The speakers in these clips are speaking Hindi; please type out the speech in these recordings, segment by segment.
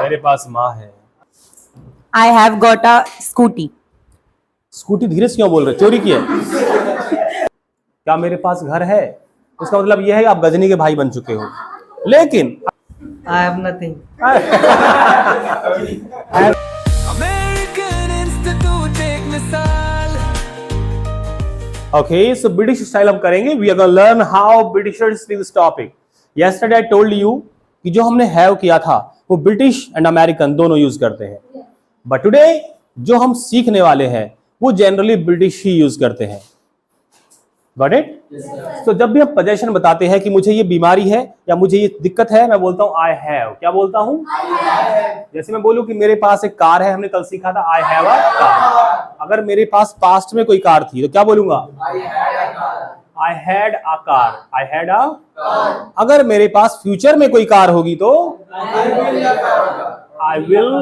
मेरे पास माँ है। I have got a scooty. Scooty धीरे से क्यों बोल रहे, चोरी की है क्या? मेरे पास घर है, इसका मतलब यह है कि आप गजनी के भाई बन चुके हो। लेकिन I have nothing. Okay, so British style हम करेंगे। We are gonna learn how Britishers speak this topic. Yesterday I told you कि जो हमने have किया था वो British and American दोनों यूज करते हैं, but today जो हम सीखने वाले हैं वो जनरली ब्रिटिश ही यूज करते हैं। Got it? तो जब भी हम पोजेशन बताते हैं कि मुझे ये बीमारी है या मुझे ये दिक्कत है, मैं बोलता हूँ I have। क्या बोलता हूँ? जैसे मैं बोलूँ कि मेरे पास एक कार है, हमने कल सीखा था I have a कार। अगर मेरे पास पास्ट में कोई कार थी तो क्या बोलूंगा? I had a car। I had a car. अगर मेरे पास फ्यूचर में कोई कार होगी तो I will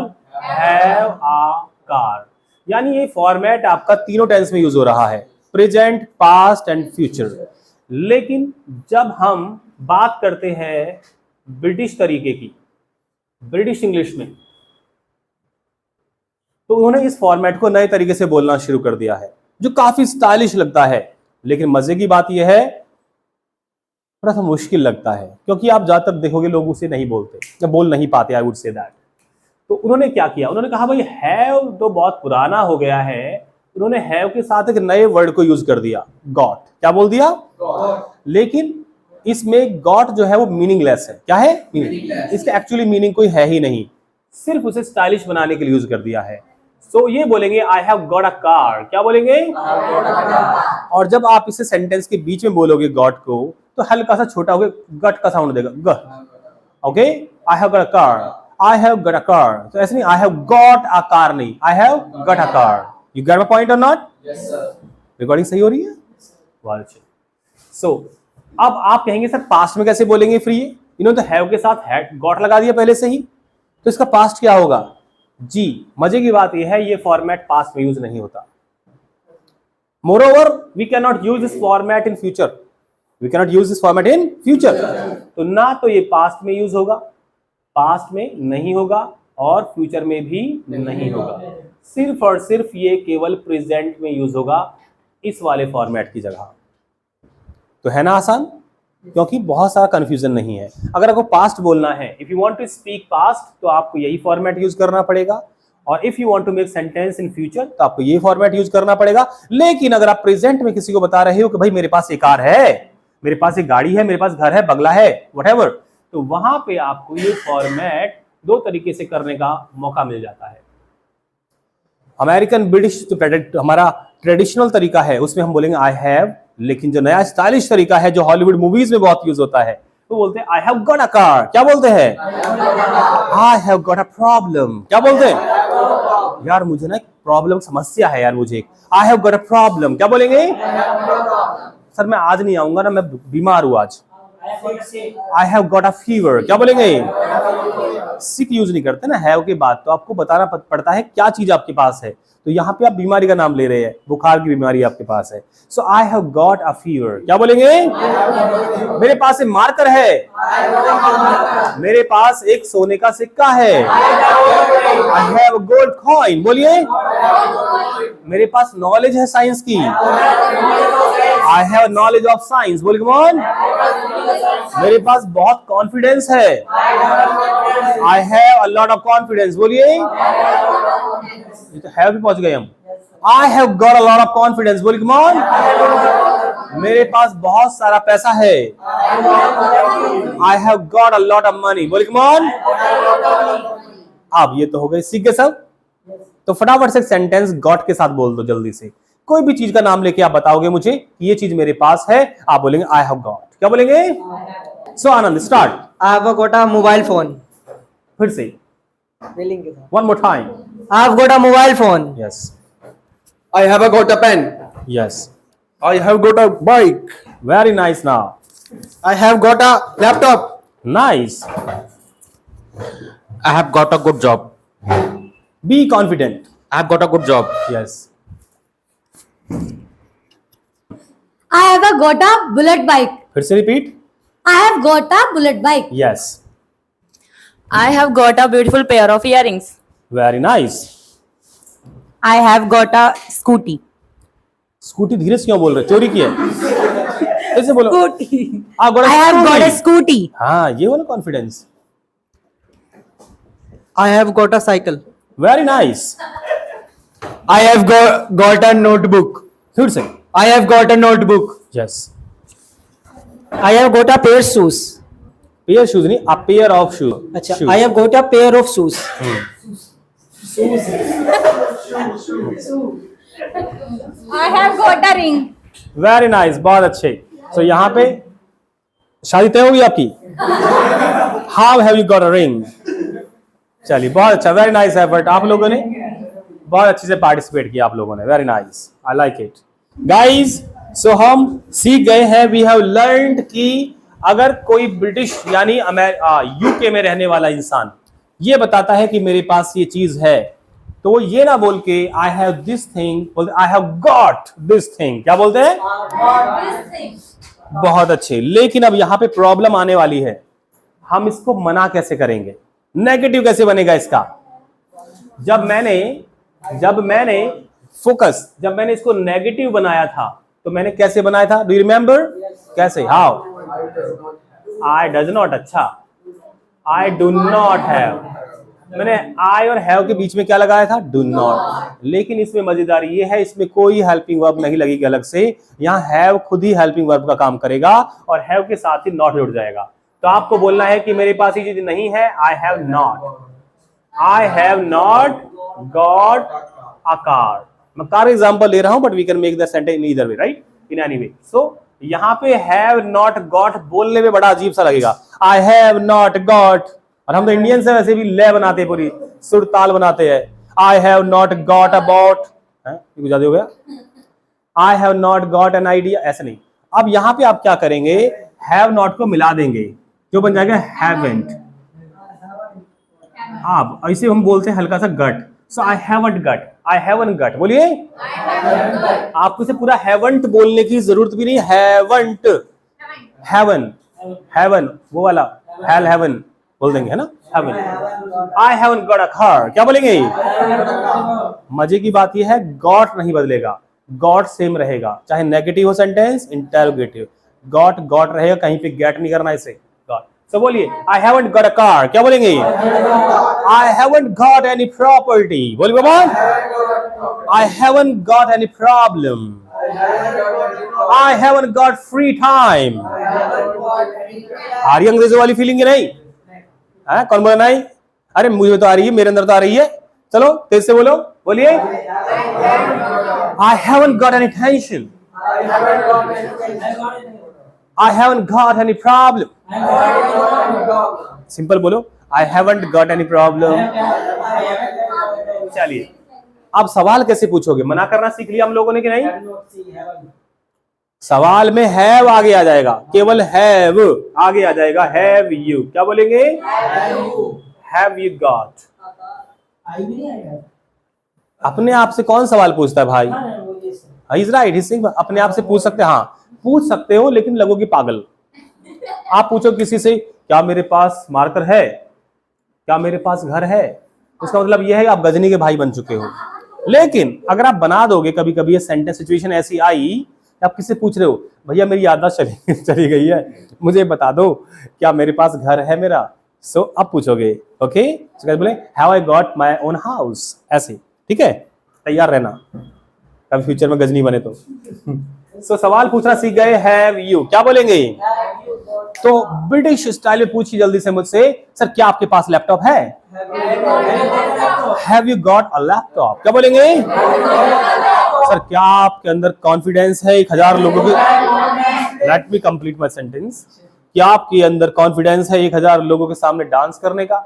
have a car। यानी ये फॉर्मेट आपका तीनों टेंस में यूज हो रहा है, प्रेजेंट, पास्ट एंड फ्यूचर। लेकिन जब हम बात करते हैं ब्रिटिश तरीके की, ब्रिटिश इंग्लिश में, तो उन्होंने इस फॉर्मेट को नए तरीके से बोलना शुरू कर दिया है जो काफी स्टाइलिश लगता है। लेकिन मजे की बात यह है थोड़ा सा मुश्किल लगता है, क्योंकि आप ज्यादातर देखोगे लोग उसे नहीं बोलते या बोल नहीं पाते। I would say that. तो उन्होंने क्या किया, उन्होंने कहा भाई हैव तो बहुत पुराना हो गया है, उन्होंने हैव के साथ एक नए वर्ड को यूज कर दिया, गॉट। क्या बोल दिया? गॉट। लेकिन इसमें गॉट जो है वो मीनिंगलेस है। क्या है? मीनिंगलेस। इसका एक्चुअली मीनिंग कोई है ही नहीं, सिर्फ उसे स्टाइलिश बनाने के लिए यूज कर दिया है। सो ये बोलेंगे आई हैव गॉट अ कार। क्या बोलेंगे? और जब आप इसे सेंटेंस के बीच में बोलोगे गॉट को, तो हल्का सा छोटा हो गया गट का साउंड देगा, ग। Okay, I have got a car, I have got a car. तो ऐसे नहीं I have got a car, नहीं, I have got a car. You get my point or not? Yes, sir. Recording सही हो रही है? सो अब आप कहेंगे सर पास्ट में कैसे बोलेंगे फ्री? इन्होंने तो हैव के साथ हैड गॉट लगा दिया पहले से ही, तो इसका पास्ट क्या होगा? जी। मजे की बात यह है ये फॉर्मेट पास्ट में यूज नहीं होता। Moreover we can not use this format in future. We can not use this format in future. तो ना तो ये पास्ट में यूज होगा, पास्ट में नहीं होगा, और फ्यूचर में भी नहीं होगा। सिर्फ और सिर्फ ये केवल प्रेजेंट में यूज होगा, इस वाले फॉर्मेट की जगह। तो है ना आसान, क्योंकि बहुत सारा कंफ्यूजन नहीं है। अगर आपको पास्ट बोलना है, if you want to speak past, तो आपको यही फॉर्मेट यूज करना पड़ेगा, और if you want to make sentence in future, तो आपको यही फॉर्मेट यूज करना पड़ेगा। लेकिन अगर आप प्रेजेंट में किसी को बता रहे हो कि भाई मेरे पास एक कार है, मेरे पास एक गाड़ी है, मेरे पास घर है, बंगला है, व्हाटएवर, तो वहां पे आपको ये फॉर्मेट दो तरीके से करने का मौका मिल जाता है। अमेरिकन ब्रिटिश जो हमारा ट्रेडिशनल तरीका है उसमें हम बोलेंगे आई हैव, लेकिन जो नया स्टाइलिश तरीका है जो हॉलीवुड मूवीज में बहुत यूज होता है, तो बोलते हैं आई हैव गॉट अ कार। क्या बोलते हैं? आई हैव गॉट अ प्रॉब्लम। क्या बोलते हैं? यार मुझे ना एक प्रॉब्लम, समस्या है यार मुझे, आई हैव गॉट अ प्रॉब्लम। क्या बोलेंगे? सर मैं आज नहीं आऊंगा ना, मैं बीमार हूं आज, आई हैव गॉट अ फीवर। क्या बोलेंगे? सिक यूज नहीं करते ना हैव के बाद, तो आपको बताना पड़ता है क्या चीज आपके पास है। तो यहाँ पे आप बीमारी का नाम ले रहे हैं, बुखार की बीमारी आपके पास है। So I have got a fever. क्या बोलेंगे? मेरे पास एक मार्कर है, मेरे पास एक सोने का सिक्का है, I have a gold coin. बोलिए। मेरे पास नॉलेज है साइंस की, I have knowledge of science. बोलिए कम ऑन। मेरे पास बहुत कॉन्फिडेंस है, I have a lot of confidence. बोलिए। तो हैव भी पहुंच गए हम। आई have got a lot of confidence. बोलिए कम ऑन। मेरे पास बहुत सारा पैसा है, I have got a lot of money. बोलिए कम ऑन। अब ये तो हो गए, सीख गए सब। तो फटाफट से सेंटेंस गॉट के साथ बोल दो जल्दी से। कोई भी चीज का नाम लेके आप बताओगे मुझे कि ये चीज मेरे पास है, आप बोलेंगे आई हैव गॉट। क्या बोलेंगे? So Anand start. I have got a mobile phone. फिर से one more time. I have got a mobile phone. Yes I have got a pen. Yes, I have got a bike. Very nice. Now I have got a laptop. Nice, I have got a good job. Be confident. I have got a good job. Yes, I have got a bullet bike. फिर से repeat. I have got a bullet bike. Yes, I have got a beautiful pair of earrings. Very nice. I have got a scooty. Scooty धीरे से क्यों बोल रहे, चोरी की है? कैसे बोलो? Scooty. हाँ, got a I have got a scooty। scooty. हाँ, ये वाला confidence. I have got a cycle. Very nice. I have got a notebook. फिर से। I have got a notebook. Yes. I have got a pair of shoes. Pair shoes नहीं, अ पेयर ऑफ शूज। अच्छा, I have got a pair of shoes. I have got a ring. Very nice, बहुत अच्छे। सो यहाँ पे शादी तय होगी आपकी? How have you got a ring? चलिए, बहुत अच्छा, वेरी नाइस एफर्ट। आप लोगों ने बहुत अच्छे से पार्टिसिपेट किया, आप लोगों ने, very nice, I like it guys. So हम सीख गए हैं, वी हैव लर्नड कि अगर कोई ब्रिटिश यानी यूके में रहने वाला इंसान ये बताता है कि मेरे पास ये चीज है, तो वो ये ना बोल के आई हैव दिस थिंग, बोलते आई हैव गॉट दिस थिंग। क्या बोलते हैं? बहुत अच्छे। लेकिन अब यहां पे प्रॉब्लम आने वाली है, हम इसको मना कैसे करेंगे, नेगेटिव कैसे बनेगा इसका? जब मैंने फोकस, जब मैंने इसको नेगेटिव बनाया था, तो मैंने कैसे बनाया था? Do you remember? कैसे? हाउ? I does not. अच्छा, आई डू नॉट हैव। मैंने आई और हैव के बीच में क्या लगाया था? Do not. लेकिन इसमें मजेदारी ये है, इसमें कोई हेल्पिंग वर्ब नहीं लगेगी अलग से, यहाँ हैव खुद ही हेल्पिंग वर्ब का काम करेगा और हैव के साथ ही नॉट जुड़ जाएगा। तो आपको बोलना है कि मेरे पास ये चीज नहीं है, I have not got a car. मैं कार एग्जांपल ले रहा हूं, but we can make the sentence in either way, right, in any way. So यहाँ पे हैव नॉट गॉट बोलने में बड़ा अजीब सा लगेगा, आई हैव नॉट गॉट। और हम तो इंडियन से वैसे भी ले बनाते हैं, पूरी सुर ताल बनाते हैं। आई हैव नॉट गॉट अबाउट, कुछ ज्यादा हो गया, आई have not got an idea, ऐसा नहीं। अब यहाँ पे आप क्या करेंगे? हैव नॉट को मिला देंगे, जो बन जाएगा हैवंट। आप ऐसे हम बोलते हैं हल्का सा गट, सो I haven't gut, I haven't गट। बोलिए, आपको इसे पूरा हैवंट बोलने की जरूरत भी नहीं, हैवंट, हैवन वो वाला हैल हैवन बोल देंगे, है ना, haven't. I haven't got a car, क्या बोलेंगे? मजे की बात यह है, गॉट नहीं बदलेगा, गॉट सेम रहेगा, चाहे नेगेटिव हो सेंटेंस, इंटरोगेटिव, गॉट रहेगा, कहीं पे गेट नहीं करना इसे, गॉट। सो बोलिए, I haven't got a car, क्या बोलेंगे? I haven't got any property, बोलिए बाबा। I haven't got any problem, I haven't got free time. आ रही अंग्रेजों वाली फीलिंग नहीं? है, कौन बोला नहीं? अरे मुझे तो आ रही है, मेरे अंदर तो आ रही है। चलो तेज से बोलो, बोलिए, I haven't got any tension, I haven't got any problem. Simple बोलो, I haven't got any problem. चलिए, अब सवाल कैसे पूछोगे? मना करना सीख लिया हम लोगों ने कि नहीं? सवाल में हैव आगे आ जाएगा, केवल हैव आगे आ जाएगा, हैव यू, क्या बोलेंगे? Have you got. अपने आप से कौन सवाल पूछता है भाई? इज राइट, अपने आप से पूछ सकते हैं, हाँ पूछ सकते हो, लेकिन लगोगे पागल। आप पूछो किसी से, क्या मेरे पास मार्कर है, क्या मेरे पास घर है, उसका मतलब यह है कि आप गजनी के भाई बन चुके हो। लेकिन अगर आप बना दोगे, कभी कभी ये सेंटेंस सिचुएशन ऐसी आई, आप किससे पूछ रहे हो, भैया मेरी याददाश्त चली गई है, मुझे बता दो क्या मेरे पास घर है मेरा। सो अब पूछोगे, ओके, बोले have I got my own house, ऐसे, ठीक है, तैयार रहना कभी फ्यूचर में गजनी बने तो। सो सवाल पूछना सीख गए, हैव यू, क्या बोलेंगे? तो ब्रिटिश स्टाइल में पूछिए जल्दी से मुझसे, सर क्या आपके पास लैपटॉप है? Have you got a laptop, क्या बोलेंगे? सर क्या आपके अंदर कॉन्फिडेंस है 1000 लोगों के, let me complete my sentence, क्या आपके अंदर कॉन्फिडेंस है 1000 लोगों के सामने डांस करने का?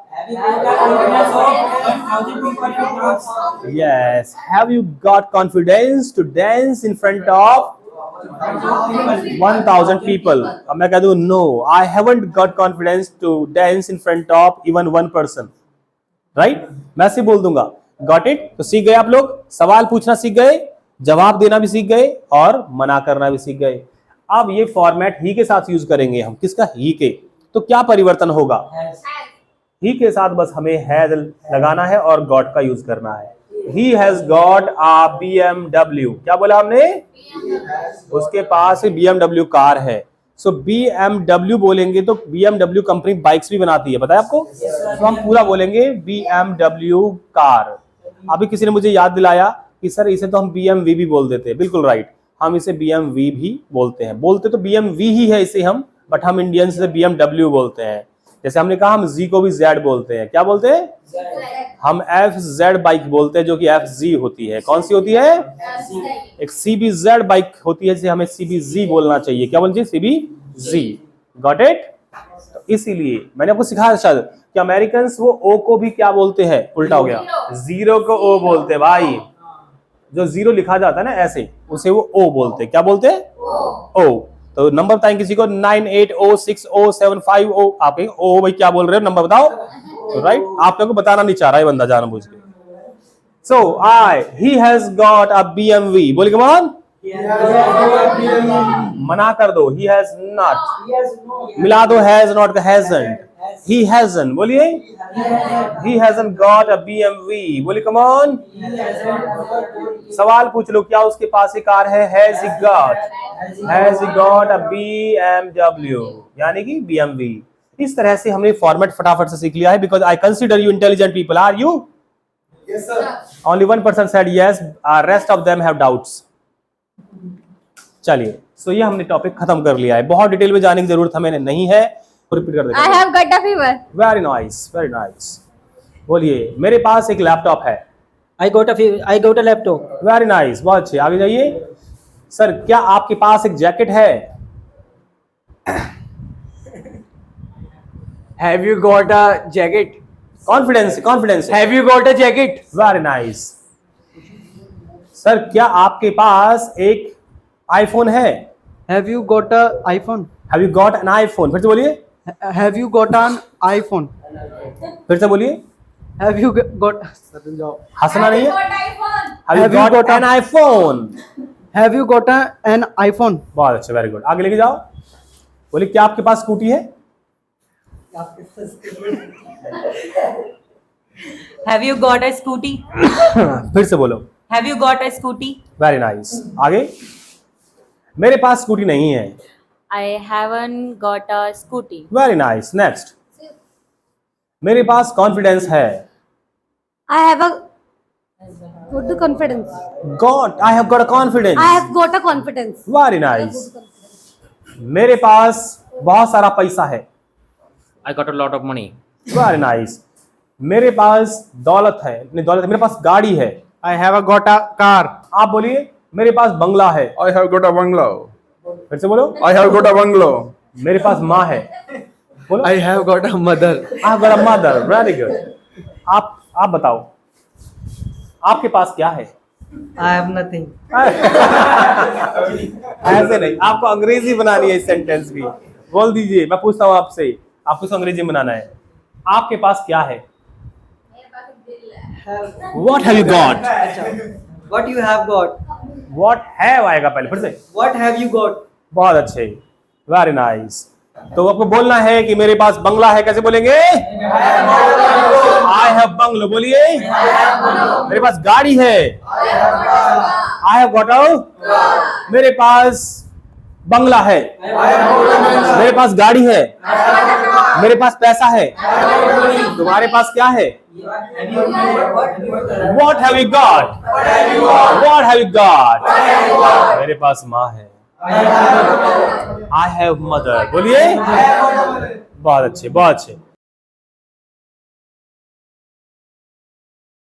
Yes, have you got confidence to dance in front of 1000 people? अब मैं कह दूं, no I haven't got confidence to dance in front of even 1 person, right? मैं ऐसे बोल दूंगा, गॉट इट? तो सीख गए आप लोग, सवाल पूछना सीख गए, जवाब देना भी सीख गए और मना करना भी सीख गए। अब ये फॉर्मेट ही के साथ यूज करेंगे हम, किसका? ही के। तो क्या परिवर्तन होगा? ही के साथ बस हमें हैज लगाना है और गॉट का यूज करना है। ही हैज गॉट अ BMW। क्या बोला हमने? उसके पास BMW कार है। सो BMW बोलेंगे तो BMW कंपनी बाइक्स भी बनाती है, पता है आपको? तो हम पूरा बोलेंगे BMW कार। अभी किसी ने मुझे याद दिलाया कि सर इसे तो हम BMW भी बोल देते हैं। बिल्कुल राइट, हम इसे BMW भी बोलते हैं। बोलते तो BMW ही है इसे हम, बट हम इंडियंस से BMW बोलते हैं। जैसे हमने कहा हम Z को भी Z बोलते हैं। क्या बोलते हैं? हम FZ बाइक बोलते हैं जो कि FZ होती है। कौन सी होती है? एक CBZ बाइक होती है जिसे हमें CBZ बोलना चाहिए। क्या बोलना चाहिए? CBZ। Got it? तो इसीलिए मैंने आपको सिखाया शायद कि अमेरिकन वो O को भी क्या बोलते हैं? उल्टा हो गया, जीरो को O बोलते हैं भाई। जो जीरो लिखा जाता है ना ऐसे, उसे वो O बोलते हैं। क्या बोलते हैं? O। तो नंबर बताएं किसी को 98060750। आप कहेंगे ओ भाई क्या बोल रहे हो, नंबर बताओ। तो राइट, आप लोगों को बताना नहीं चाह रहा है बंदा जानबूझ के। So he has got a BMW। बोलिए कम ऑन। मना कर दो, ही हैज नॉट। मिला दो हैज नॉट का हैजंट। He hasn't। बोलिए he hasn't got a BMW। बोलिए कम ऑन। सवाल पूछ लो, क्या उसके पास एक कार है? Has he got a BMW, यानी कि BMW। इस तरह से हमने फॉर्मेट फटाफट से सीख लिया है। Because I consider you intelligent people. Are you? Yes, sir. Only 1% said yes, rest of them have doubts। चलिए, सो ये हमने टॉपिक खत्म कर लिया है। बहुत डिटेल में जाने की जरूरत हमें नहीं है। रिपीट कर देते I have got a fever। Very nice, very nice. बोलिए मेरे पास एक लैपटॉप है। I got a laptop। Very nice, बहुत अच्छे। आगे जाइए। सर क्या आपके पास एक जैकेट है? Have you got a jacket? Confidence, confidence. Have you got a jacket? Very nice. Sir क्या आपके पास एक आईफोन है? Have you got a iPhone? Have you got an iPhone? फिर से बोलिए, Have you got an iPhone? फिर से बोलिए। Have you got? हंसना नहीं है। Have Have you you got got an iPhone? Have you got an iPhone? बहुत अच्छा, वेरी गुड। आगे लेके जाओ। बोलिए क्या आपके पास स्कूटी है? Have you got a scooty? फिर से बोलो। Have you got a scooty? Very nice. आगे। मेरे पास स्कूटी नहीं है। I haven't got a scooty। Very nice. Next. मेरे पास कॉन्फिडेंस है। I have a good confidence. Got, I have got a confidence. I have got a confidence. Very nice. मेरे पास बहुत सारा पैसा है। I got a lot of money। Very nice. मेरे पास दौलत है। नहीं दौलत है, मेरे पास गाड़ी है। I have got a car। आप बोलिए मेरे पास बंगला है। I have got a bungalow। फिर से बोलो। I have got a bungalow। मेरे पास माँ है। बोलो। I have got a mother। I got a mother. Very good. आप बताओ आपके पास क्या है? I have nothing। ऐसे नहीं, आपको अंग्रेजी बनानी है इस सेंटेंस की। बोल दीजिए, मैं पूछता हूँ आपसे, आपको इसको अंग्रेजी में बनाना है। आपके पास क्या है? What have you got? What you have got? What have आएगा पहले, फिर से। What have you got? बहुत अच्छे, वेरी नाइस। तो आपको बोलना है कि मेरे पास बंगला है। कैसे बोलेंगे? I have bungalow. बोलिए मेरे पास गाड़ी है। आई हैव गॉट अ। मेरे पास बंगला है। मेरे पास गाड़ी है। मेरे पास पैसा है। तुम्हारे पास क्या है? What have you got? What have you got? मेरे पास माँ है। I have mother। बोलिए बहुत अच्छे, बहुत अच्छे।